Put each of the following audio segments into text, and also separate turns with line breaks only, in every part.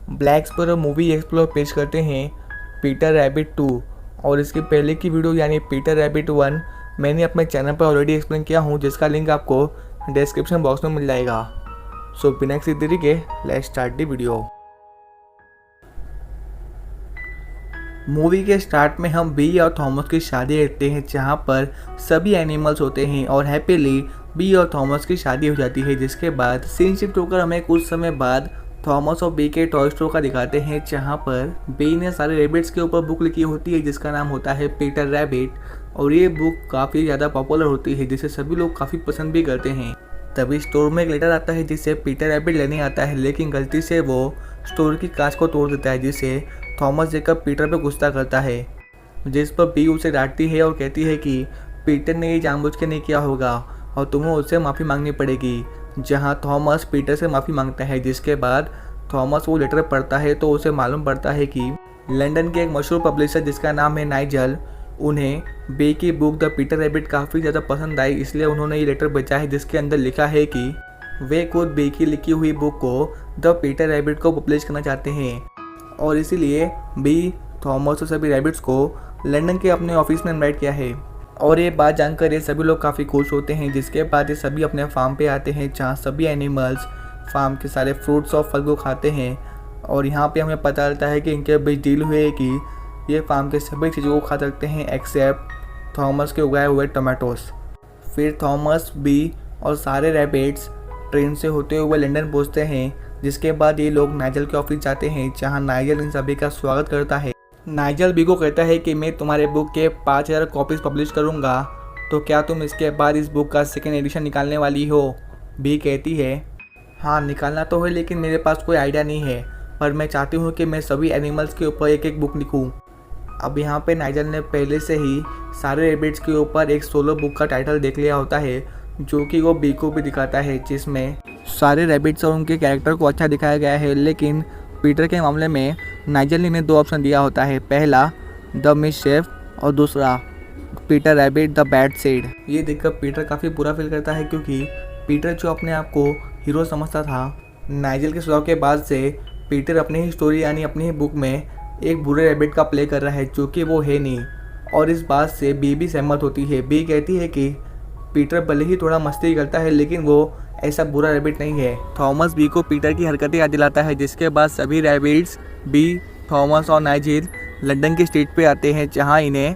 Black sparrow movie explore पेश करते हैं पीटर रैबिट 2 और इसके पहले की वीडियो यानी पीटर रैबिट 1 मैंने अपने चैनल पर ऑलरेडी एक्सप्लेन किया हूँ, जिसका लिंक आपको डिस्क्रिप्शन बॉक्स में मिल जाएगा। सो बिना किसी देरी के let's start the video. Movie के स्टार्ट में हम बी और थॉमस की शादी देखते हैं, जहाँ पर सभी एनिमल्स होते हैं और हैप्पीली बी और थॉमस की शादी हो जाती है। जिसके बाद सीन शिफ्ट होकर हमें कुछ समय बाद थॉमस और बी के टॉय स्टोर का दिखाते हैं, जहाँ पर बी ने सारे रैबिट्स के ऊपर बुक लिखी होती है जिसका नाम होता है पीटर रैबिट, और ये बुक काफ़ी ज़्यादा पॉपुलर होती है जिसे सभी लोग काफ़ी पसंद भी करते हैं। तभी स्टोर में एक लेटर आता है जिसे पीटर रैबिट लेने आता है, लेकिन गलती से वो स्टोर की कांच को तोड़ देता है, जिसे थॉमस देखकर पीटर पे गुस्सा करता है, जिस पर बी उसे डांटती है और कहती है कि पीटर ने ये जानबूझ के नहीं किया होगा और तुम्हें उससे माफ़ी मांगनी पड़ेगी। जहां थॉमस पीटर से माफ़ी मांगता है, जिसके बाद थॉमस वो लेटर पढ़ता है तो उसे मालूम पड़ता है कि लंदन के एक मशहूर पब्लिशर जिसका नाम है नाइजल, उन्हें बी की बुक द पीटर रैबिट काफ़ी ज़्यादा पसंद आई, इसलिए उन्होंने ये लेटर भेजा है जिसके अंदर लिखा है कि वे खुद बी की लिखी हुई बुक को द पीटर रैबिट को पब्लिश करना चाहते हैं और इसीलिए बी, थॉमस और सभी रैबिट्स को लंदन के अपने ऑफिस में इनवाइट किया है। और ये बात जानकर ये सभी लोग काफ़ी खुश होते हैं। जिसके बाद ये सभी अपने फार्म पे आते हैं, जहाँ सभी एनिमल्स फार्म के सारे फ्रूट्स और फल को खाते हैं, और यहाँ पे हमें पता चलता है कि इनके बीच डील हुई है कि ये फार्म के सभी चीज़ों को खा सकते हैं एक्सेप्ट थॉमस के उगाए हुए टमाटोस। फिर थॉमस, बी और सारे रैबिट्स ट्रेन से होते हुए लंदन पहुँचते हैं। जिसके बाद ये लोग नाइजल के ऑफिस जाते हैं, जहाँ नाइजल इन सभी का स्वागत करता है। नाइजल बी को कहता है कि मैं तुम्हारे बुक के 5000 कॉपीज़ पब्लिश करूँगा, तो क्या तुम इसके बाद इस बुक का सेकेंड एडिशन निकालने वाली हो? बी कहती है हाँ निकालना तो है, लेकिन मेरे पास कोई आइडिया नहीं है, पर मैं चाहती हूँ कि मैं सभी एनिमल्स के ऊपर एक एक बुक लिखूँ। अब यहाँ पे नाइजल ने पहले से ही सारे रैबिट्स के ऊपर एक सोलो बुक का टाइटल देख लिया होता है, जो कि वो बी को भी दिखाता है, जिसमें सारे रैबिट्स और उनके कैरेक्टर को अच्छा दिखाया गया है। लेकिन पीटर के मामले में नाइजल ने इन्हें 2 ऑप्शन दिया होता है, पहला द मिसशेफ और दूसरा Peter rabbit the bad seed. ये देखकर पीटर काफ़ी बुरा फील करता है, क्योंकि पीटर जो अपने आप को हीरो समझता था, नाइजल के सुझाव के बाद से पीटर अपनी ही स्टोरी यानी अपनी ही बुक में एक बुरे रैबिट का प्ले कर रहा है, जो कि वो है नहीं। और इस बात से बी भी सहमत होती है। बी कहती है कि पीटर भले ही थोड़ा मस्ती करता है, लेकिन वो ऐसा बुरा रैबिट नहीं है। थॉमस बी को पीटर की हरकतें याद दिलाता है, जिसके बाद सभी रैबिट्स बी, थॉमस और नाइजल लंदन की स्ट्रीट पे आते हैं, जहां इन्हें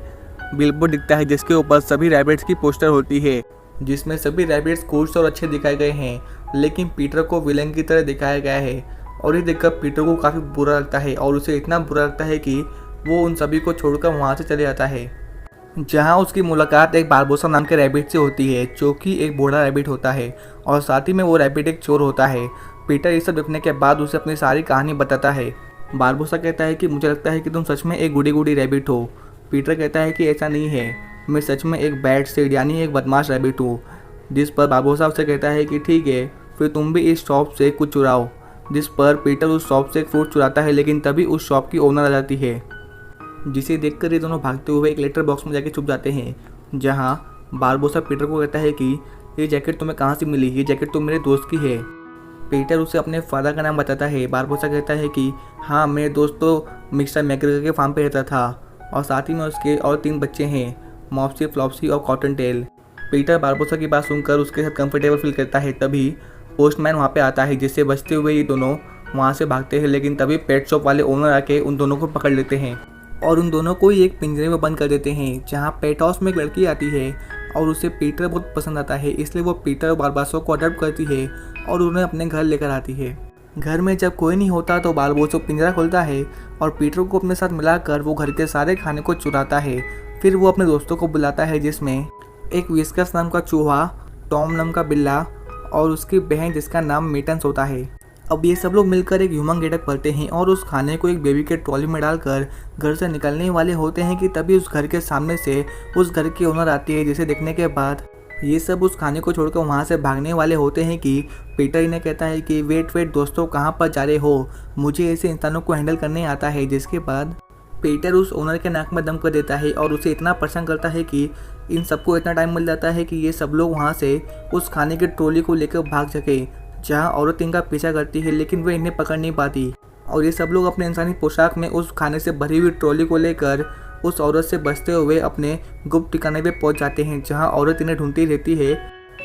बिलबोर्ड दिखता है जिसके ऊपर सभी रैबिट्स की पोस्टर होती है, जिसमें सभी रैबिट्स खुश और अच्छे दिखाए गए हैं, लेकिन पीटर को विलन की तरह दिखाया गया है। और ये देखकर पीटर को काफ़ी बुरा लगता है और उसे इतना बुरा लगता है कि वो उन सभी को छोड़कर वहाँ से चले जाता है, जहाँ उसकी मुलाकात एक बारबोसा नाम के रैबिट से होती है, जो कि एक बूढ़ा रैबिट होता है और साथ ही में वो रैबिट एक चोर होता है। पीटर ये सब देखने के बाद उसे अपनी सारी कहानी बताता है। बारबोसा कहता है कि मुझे लगता है कि तुम सच में एक गुडी गुडी रैबिट हो। पीटर कहता है कि ऐसा नहीं है, मैं सच में एक बैड सीड यानी एक बदमाश रैबिट हूँ। जिस पर बारबोसा उससे कहता है कि ठीक है, फिर तुम भी इस शॉप से कुछ चुराओ। जिस पर पीटर उस शॉप से एक फ्रूट चुराता है, लेकिन तभी उस शॉप की ओनर आ जाती है, जिसे देखकर ये दोनों भागते हुए एक लेटर बॉक्स में जाके छुप जाते हैं, जहाँ बारबोसा पीटर को कहता है कि ये जैकेट तुम्हें कहाँ से मिली? ये जैकेट तो मेरे दोस्त की है। पीटर उसे अपने फादर का नाम बताता है। बारबोसा कहता है कि हाँ, मेरे दोस्त तो मिस्टर मैकग्रेगर के फार्म पे रहता था और साथ ही में उसके और 3 बच्चे हैं, मॉप्सी, फ्लॉप्सी और कॉटन टेल। पीटर बारबोसा की बात सुनकर उसके साथ कंफर्टेबल फील करता है। तभी पोस्टमैन वहाँ पे आता है, जिससे बचते हुए ये दोनों वहाँ से भागते हैं, लेकिन तभी पेट शॉप वाले ओनर आके उन दोनों को पकड़ लेते हैं और उन दोनों को ही एक पिंजरे में बंद कर देते हैं, जहाँ पेट हाउस में एक लड़की आती है और उसे पीटर बहुत पसंद आता है, इसलिए वो पीटर और बारबोसा को अडॉप्ट करती है और उन्हें अपने घर लेकर आती है। घर में जब कोई नहीं होता तो बारबोसा पिंजरा खोलता है और पीटर को अपने साथ मिलाकर वो घर के सारे खाने को चुराता है। फिर वो अपने दोस्तों को बुलाता है, जिसमें एक विस्कस नाम का चूहा, टॉम नाम का बिल्ला और उसकी बहन जिसका नाम मिटन्स होता है। अब ये सब लोग मिलकर एक ह्यूमन गेटअप करते हैं और उस खाने को एक बेबी के ट्रॉली में डालकर घर से निकलने वाले होते हैं कि तभी उस घर के सामने से उस घर की ओनर आती है, जिसे देखने के बाद ये सब उस खाने को छोड़कर वहाँ से भागने वाले होते हैं कि पीटर इन्हें कहता है कि वेट दोस्तों, कहाँ पर जा रहे हो? मुझे ऐसे इंसानों को हैंडल करने आता है। जिसके बाद पीटर उस ओनर के नाक में दम कर देता है और उसे इतना परेशान करता है कि इन सबको इतना टाइम मिल जाता है कि ये सब लोग वहाँ से उस खाने की ट्रॉली को लेकर भाग सके, जहाँ औरत इनका पीछा करती है लेकिन वे इन्हें पकड़ नहीं पाती और ये सब लोग अपने इंसानी पोशाक में उस खाने से भरी हुई ट्रॉली को लेकर उस औरत से बचते हुए अपने गुप्त ठिकाने पे पहुंच जाते हैं, जहां औरत इन्हें ढूंढती रहती है,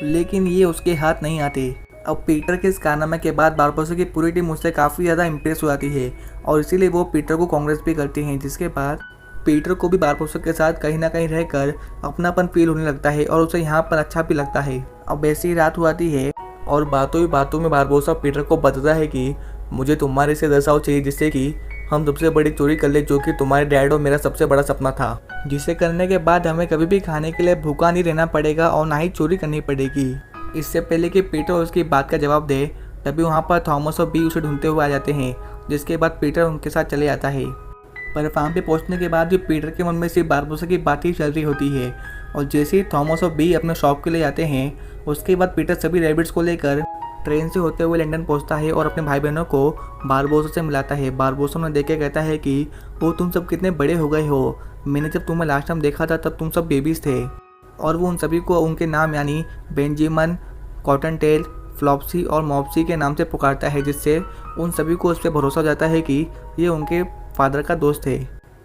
लेकिन ये उसके हाथ नहीं आते। अब पीटर के इस कारनामे के बाद बारबोसा की पूरी टीम उससे काफ़ी ज़्यादा इम्प्रेस हो जाती है और इसीलिए वो पीटर को कांग्रेस भी करते हैं, जिसके बाद पीटर को भी बारबोसा के साथ कहीं ना कहीं रहकर अपनापन फील होने लगता है और उसे यहाँ पर अच्छा भी लगता है। अब ऐसी ही रात हो आती है और बातों ही बातों में बारबोसा पीटर को बताता है कि मुझे तुम्हारे से 10 चाहिए, जिससे कि हम सबसे बड़ी चोरी कर ले, जो कि तुम्हारे डैड और मेरा सबसे बड़ा सपना था, जिसे करने के बाद हमें कभी भी खाने के लिए भूखा नहीं रहना पड़ेगा और ना ही चोरी करनी पड़ेगी। इससे पहले कि पीटर उसकी बात का जवाब दे, तभी वहाँ पर थॉमस और बी उसे ढूंढते हुए आ जाते हैं, जिसके बाद पीटर उनके साथ चले आता है। पर फार्म पे पहुँचने के बाद भी पीटर के मन में सिर्फ बारबोसा की बात ही चल रही होती है और जैसे ही थॉमस और बी अपने शॉप के लिए जाते हैं, उसके बाद पीटर सभी रैबिट्स को लेकर ट्रेन से होते हुए लंदन पहुंचता है और अपने भाई बहनों को बारबोसा से मिलाता है। बारबोसा उन्हें देख के कहता है कि वो तुम सब कितने बड़े हो गए हो, मैंने जब तुम्हें लास्ट टाइम देखा था तब तुम सब बेबीज़ थे। और वो उन सभी को उनके नाम यानी बेंजामिन, कॉटनटेल, फ्लॉप्सी और मॉप्सी के नाम से पुकारता है, जिससे उन सभी को उस पर भरोसा हो जाता है कि ये उनके फादर का दोस्त है।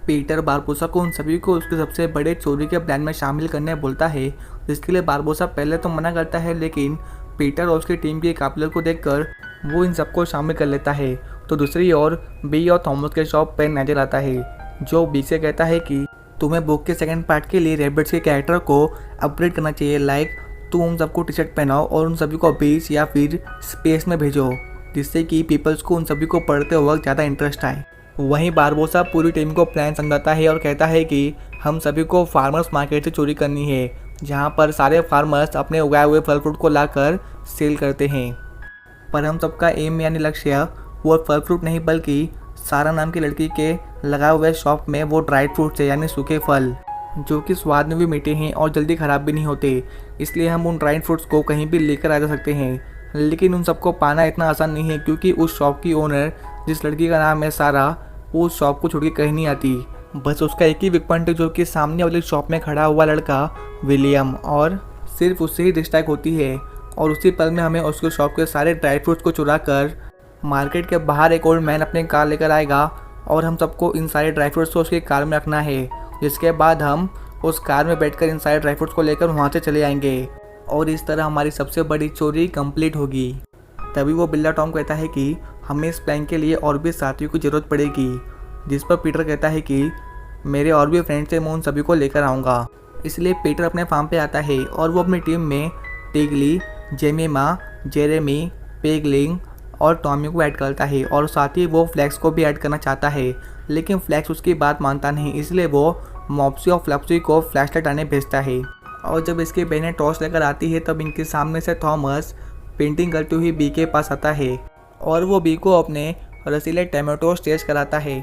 पीटर बारबोसा को उन सभी को उसके सबसे बड़े चोरी के प्लान में शामिल करने बोलता है, जिसके लिए बारबोसा पहले तो मना करता है, लेकिन पीटर और उसकी टीम की काबिलियत को देखकर वो इन सबको शामिल कर लेता है। तो दूसरी ओर बी और थॉमस के शॉप पर नजर आता है, जो बी से कहता है कि तुम्हें बुक के सेकंड पार्ट के लिए रैबिट्स के कैरेक्टर को अपग्रेड करना चाहिए, लाइक तुम उन सबको टी शर्ट पहनाओ और उन सभी को बीच या फिर स्पेस में भेजो, जिससे कि पीपल्स को उन सभी को पढ़ते वक्त ज़्यादा इंटरेस्ट आए। वहीं बारबोसा पूरी टीम को प्लान समझाता है और कहता है कि हम सभी को फार्मर्स मार्केट से चोरी करनी है, जहां पर सारे फार्मर्स अपने उगाए हुए फल फ्रूट को लाकर सेल करते हैं। पर हम सबका एम यानी लक्ष्य वो फल फ्रूट नहीं, बल्कि सारा नाम की लड़की के लगाए हुए शॉप में वो ड्राइड फ्रूट्स है यानी सूखे फल, जो कि स्वाद में भी मीठे हैं और जल्दी ख़राब भी नहीं होते, इसलिए हम उन ड्राइड फ्रूट्स को कहीं भी लेकर आ जा सकते हैं। लेकिन उन सबको पाना इतना आसान नहीं है, क्योंकि उस शॉप की ओनर, जिस लड़की का नाम है सारा, वो उस शॉप को छोड़ के कहीं नहीं आती। बस उसका एक ही वीक पॉइंट है, जो कि सामने वाली शॉप में खड़ा हुआ लड़का विलियम, और सिर्फ उससे ही डिस्ट्रैक्ट होती है। और उसी पल में हमें उसके शॉप के सारे ड्राई फ्रूट्स को चुरा कर मार्केट के बाहर एक ओल्ड मैन अपने कार लेकर आएगा और हम सबको इन सारे ड्राई फ्रूट्स को उसकी कार में रखना है, जिसके बाद हम उस कार में बैठकर इन सारे ड्राई फ्रूट्स को लेकर वहाँ से चले आएंगे और इस तरह हमारी सबसे बड़ी चोरी कंप्लीट होगी। तभी वो बिल्ला टॉम कहता है कि हमें इस प्लान के लिए और भी साथियों की ज़रूरत पड़ेगी, जिस पर पीटर कहता है कि मेरे और भी फ्रेंड्स हैं, मैं उन सभी को लेकर आऊँगा। इसलिए पीटर अपने फार्म पे आता है और वो अपनी टीम में टिगली, जेमिमा, जेरेमी, पेगलिंग और टॉमी को ऐड करता है और साथ ही वो फ्लैक्स को भी ऐड करना चाहता है, लेकिन फ्लैक्स उसकी बात मानता नहीं, इसलिए वो मॉप्सी और फ्लॉप्सी को फ्लैश लाइट आने भेजता है। और जब इसकी बहनें टॉर्च लेकर आती है, तब इनके सामने से थॉमस पेंटिंग करती हुई बी के पास आता है और वो बी को अपने रसीले टमाटोस टेस्ट कराता है,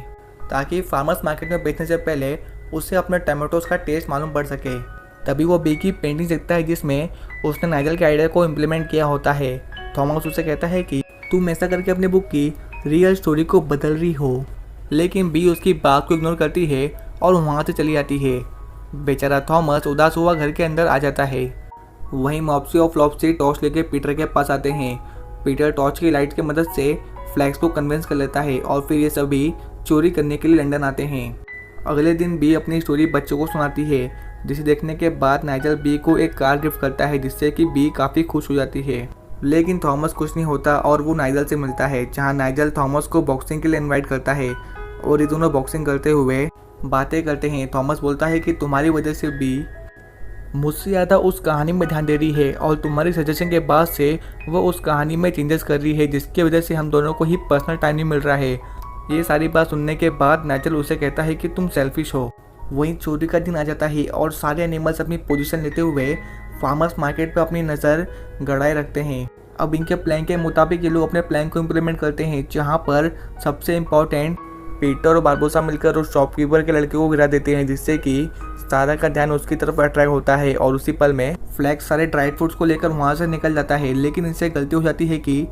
ताकि फार्मर्स मार्केट में बेचने से पहले उससे अपने टमाटोस का टेस्ट मालूम पड़ सके। तभी वो बी की पेंटिंग देखता है, जिसमें उसने नाइजल के आइडिया को इम्प्लीमेंट किया होता है। थॉमस उससे कहता है कि तुम ऐसा करके अपने बुक की रियल स्टोरी को बदल रही हो, लेकिन बी उसकी बात को इग्नोर करती है और वहाँ से चली जाती है। बेचारा थॉमस उदास हुआ घर के अंदर आ जाता है। वहीं मॉप्सी और फ्लॉप्सी टॉर्च लेके पीटर के पास आते हैं। पीटर टॉर्च की लाइट की मदद से फ्लैक्स को कन्विंस कर लेता है और फिर ये सभी चोरी करने के लिए लंदन आते हैं। अगले दिन बी अपनी स्टोरी बच्चों को सुनाती है, जिसे देखने के बाद नाइजल बी को एक कार गिफ्ट करता है, जिससे कि बी काफ़ी खुश हो जाती है। लेकिन थॉमस कुछ नहीं होता और वो नाइजल से मिलता है, जहाँ नाइजल थॉमस को बॉक्सिंग के लिए इनवाइट करता है और ये दोनों बॉक्सिंग करते हुए बातें करते हैं। थॉमस बोलता है कि तुम्हारी वजह से बी मुझसे ज़्यादा उस कहानी में ध्यान दे रही है और तुम्हारी सजेशन के बाद से वो उस कहानी में चेंजेस कर रही है, जिसकी वजह से हम दोनों को ही पर्सनल टाइम नहीं मिल रहा है। ये सारी बात सुनने के बाद नाइजल उसे कहता है कि तुम सेल्फिश हो। वहीं चोरी का दिन आ जाता है और सारे एनिमल्स अपनी पोजीशन लेते हुए फार्मर्स मार्केट पर अपनी नज़र गड़ाए रखते हैं। अब इनके प्लान के मुताबिक ये लोग अपने प्लान को इम्प्लीमेंट करते हैं, जहाँ पर सबसे इम्पॉर्टेंट पीटर और बारबोसा मिलकर उस शॉपकीपर के लड़के को गिरा देते हैं, जिससे कि सारा का ध्यान उसकी तरफ अट्रैक्ट होता है और उसी पल में फ्लैक्स सारे ड्राई फ्रूट्स को लेकर वहाँ से निकल जाता है। लेकिन इनसे गलती हो जाती है कि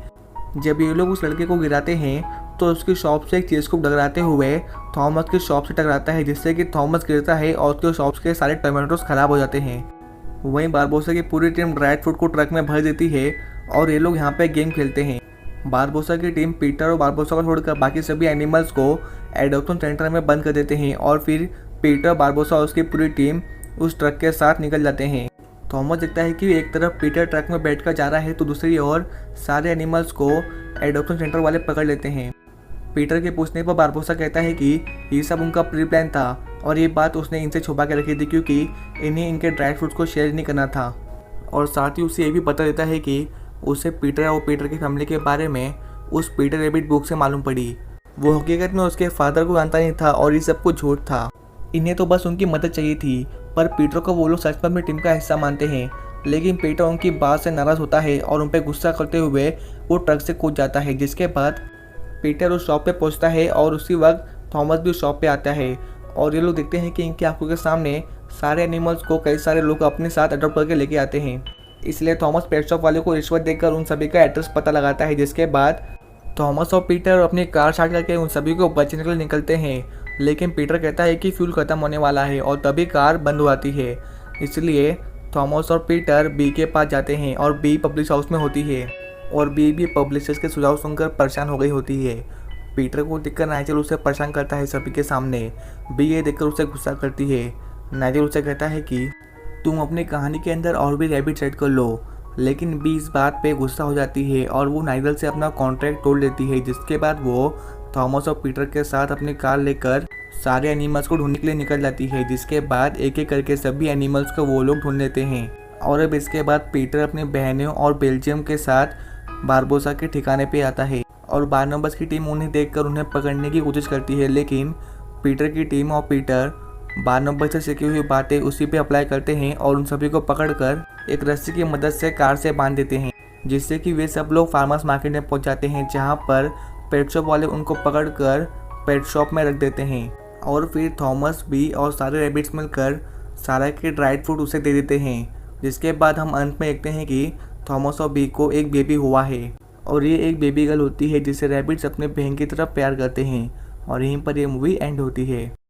जब ये लोग उस लड़के को गिराते हैं तो उसकी शॉप से एक चीज़ को टकराते हुए थॉमस की शॉप से टकराता है, जिससे कि थॉमस गिरता है और उसके शॉप के सारे टमाटोस खराब हो जाते हैं। वहीं बारबोसा की पूरी टीम ड्राई फ्रूट को ट्रक में भर देती है और ये लोग यहाँ पे गेम खेलते हैं। बारबोसा की टीम पीटर और बारबोसा को छोड़कर बाकी सभी एनिमल्स को एडॉप्शन सेंटर में बंद कर देते हैं और फिर पीटर, बारबोसा और उसकी पूरी टीम उस ट्रक के साथ निकल जाते हैं। थॉमस देखता है कि एक तरफ पीटर ट्रक में बैठकर जा रहा है तो दूसरी ओर सारे एनिमल्स को एडॉप्शन सेंटर वाले पकड़ लेते हैं। पीटर के पूछने पर बारबोसा कहता है कि ये सब उनका प्री प्लान था और ये बात उसने इनसे छुपा के रखी थी क्योंकि इन्हें इनके ड्राई फ्रूट्स को शेयर नहीं करना था। और साथ ही उसे ये भी पता देता है कि उसे पीटर और पीटर की फैमिली के बारे में उस पीटर रैबिट बुक से मालूम पड़ी। वो हकीकत में उसके फादर को जानता नहीं था और ये सब कुछ झूठ था। इन्हें तो बस उनकी मदद चाहिए थी, पर पीटर को वो लोग सच में अपनी टीम का हिस्सा मानते हैं। लेकिन पीटर उनकी बात से नाराज़ होता है और उन पर गुस्सा करते हुए वो ट्रक से कूद जाता है। जिसके बाद पीटर उस शॉप पे पहुंचता है और उसी वक्त थॉमस भी उस शॉप पे आता है और ये लोग देखते हैं कि इनकी आंखों के सामने सारे एनिमल्स को कई सारे लोग अपने साथ अडॉप्ट करके लेके आते हैं। इसलिए थॉमस पेट शॉप वाले को रिश्वत देकर उन सभी का एड्रेस पता लगाता है। जिसके बाद थॉमस और पीटर अपनी कार स्टार्ट करके उन सभी को बचने के लिए निकलते हैं। लेकिन पीटर कहता है कि फ्यूल खत्म होने वाला है और तभी कार बंद हो जाती है। इसलिए थॉमस और पीटर बी के पास जाते हैं और बी पब्लिश हाउस में होती है और बी भी पब्लिशर्स के सुझाव सुनकर परेशान हो गई होती है। पीटर को देखकर नाइजेल उसे परेशान करता है सभी के सामने। बी ये देखकर उसे गुस्सा करती है। नाइजेल उसे कहता है कि तुम अपनी कहानी के अंदर और भी रैबिट सेट कर लो, लेकिन बी इस बात पे गुस्सा हो जाती है और वो नाइजेल से अपना कॉन्ट्रैक्ट तोड़ देती है। जिसके बाद वो थॉमस और पीटर के साथ अपनी कार लेकर सारे एनिमल्स को ढूंढने के लिए निकल जाती है। जिसके बाद एक एक करके सभी एनिमल्स को वो लोग ढूंढ लेते हैं और अब इसके बाद पीटर अपनी बहनों और बेल्जियम के साथ बारबोसा के ठिकाने पे आता है और बारनबास की टीम उन्हें देखकर उन्हें पकड़ने की कोशिश करती है। लेकिन पीटर की टीम और पीटर बारनबास से सीखी हुई बातें उसी पे अप्लाई करते हैं और उन सभी को पकड़कर एक रस्सी की मदद से कार से बांध देते हैं, जिससे कि वे सब लोग फार्मर्स मार्केट में पहुंच जाते हैं, जहां पर पेट शॉप वाले उनको पकड़कर पेट शॉप में रख देते हैं। और फिर थॉमस, बी और सारे रैबिट्स मिलकर सारा के ड्राइड फ्रूट उसे दे देते हैं। जिसके बाद हम अंत में देखते हैं कि थॉमस और बी को एक बेबी हुआ है और ये एक बेबी गर्ल होती है जिसे रैबिट्स अपने बहन की तरफ प्यार करते हैं। और यहीं पर ये मूवी एंड होती है।